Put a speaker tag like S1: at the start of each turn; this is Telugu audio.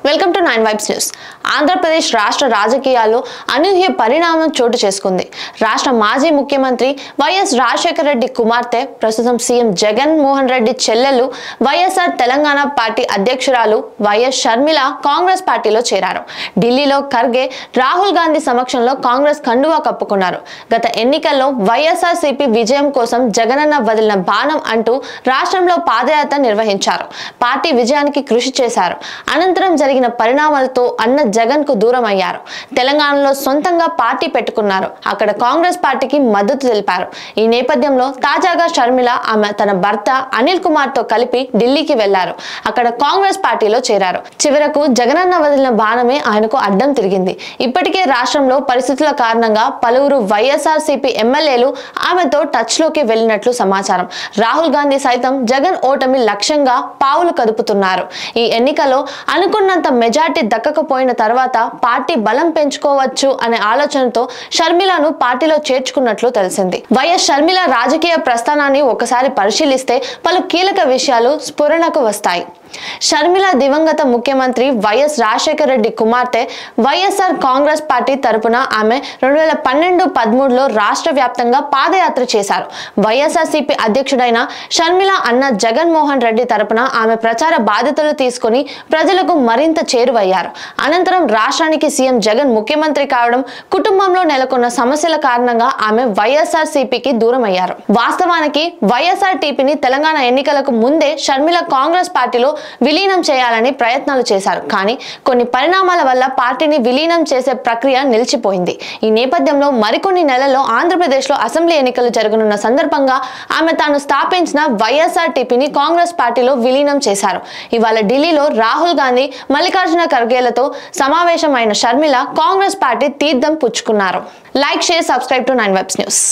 S1: Welcome to 9 vibes news. Andhra Pradesh రాష్ట్ర రాజకీయాల్లో అనూహ్య పరిణామం చోటు చేసుకుంది. రాష్ట్ర మాజీ ముఖ్యమంత్రి వైఎస్ రాజశేఖర రెడ్డి కుమార్తె, ప్రస్తుతం సీఎం జగన్ మోహన్ రెడ్డి చెల్లెలు, వైఎస్ఆర్ తెలంగాణ పార్టీ అధ్యక్షురాలు వైఎస్ షర్మిల కాంగ్రెస్ పార్టీలో చేరారు. ఢిల్లీలో ఖర్గే, రాహుల్ గాంధీ సమక్షంలో కాంగ్రెస్ కండువా కప్పుకున్నారు. గత ఎన్నికల్లో వైఎస్ఆర్సీపీ విజయం కోసం జగనన్న వదిలిన బాణం అంటూ రాష్ట్రంలో పాదయాత్ర నిర్వహించారు. పార్టీ విజయానికి కృషి చేశారు. అనంతరం జరిగిన పరిణామాలతో అన్న జగన్ కు దూరం అయ్యారు. తెలంగాణలో సొంతంగా పార్టీ పెట్టుకున్నారు. అక్కడ కాంగ్రెస్ పార్టీకి మద్దతు తెలిపారు. ఈ నేపథ్యంలో తాజాగా షర్మిల ఆమె తన భర్త అనిల్ కుమార్ తో కలిపి ఢిల్లీకి వెళ్లారు. అక్కడ కాంగ్రెస్ పార్టీలో చేరారు. చివరకు జగనన్న వదిలిన బాణమే ఆయనకు అడ్డం తిరిగింది. ఇప్పటికే రాష్ట్రంలో పరిస్థితుల కారణంగా పలువురు వైఎస్ఆర్సీపీ ఎమ్మెల్యేలు ఆమెతో టచ్ లోకి వెళ్లినట్లు సమాచారం. రాహుల్ గాంధీ సైతం జగన్ ఓటమి లక్ష్యంగా పావులు కదుపుతున్నారు. ఈ ఎన్నికలో అనుకున్నంత మెజార్టీ దక్కకపోయిన తర్వాత పార్టీ బలం పెంచుకోవచ్చు అనే ఆలోచనతో షర్మిలను పార్టీలో చేర్చుకున్నట్లు తెలిసింది. వైఎస్ షర్మిల రాజకీయ ప్రస్థానాన్ని ఒకసారి పరిశీలిస్తే పలు కీలక విషయాలు స్ఫురణకు వస్తాయి. షర్మిల దివంగత ముఖ్యమంత్రి వైఎస్ రాజశేఖర రెడ్డి కుమార్తె. వైఎస్ఆర్ కాంగ్రెస్ పార్టీ తరపున ఆమె 2012-13లో రాష్ట్ర వ్యాప్తంగా పాదయాత్ర చేశారు. వైఎస్ఆర్సీపీ అధ్యక్షుడైన షర్మిల అన్న జగన్ మోహన్ రెడ్డి తరపున ఆమె ప్రచార బాధ్యతలు తీసుకుని ప్రజలకు మరింత చేరువయ్యారు. అనంతరం రాష్ట్రానికి సీఎం జగన్ ముఖ్యమంత్రి కావడం, కుటుంబంలో నెలకొన్న సమస్యల కారణంగా ఆమె వైఎస్ఆర్సీపీకి దూరం అయ్యారు. వాస్తవానికి వైఎస్ఆర్టీపీని తెలంగాణ ఎన్నికలకు ముందే షర్మిల కాంగ్రెస్ పార్టీలో విలీనం చేయాలని ప్రయత్నాలు చేశారు. కానీ కొన్ని పరిణామాల వల్ల పార్టీని విలీనం చేసే ప్రక్రియ నిలిచిపోయింది. ఈ నేపథ్యంలో మరికొన్ని నెలల్లో ఆంధ్రప్రదేశ్లో అసెంబ్లీ ఎన్నికలు జరగనున్న సందర్భంగా ఆమె తాను స్థాపించిన వైఎస్ఆర్టీపీని కాంగ్రెస్ పార్టీలో విలీనం చేశారు. ఇవాళ ఢిల్లీలో రాహుల్ గాంధీ, మల్లికార్జున ఖర్గేలతో సమావేశమైన షర్మిల కాంగ్రెస్ పార్టీ తీర్థం పుచ్చుకున్నారు. Like, share, subscribe to 9 vibes news.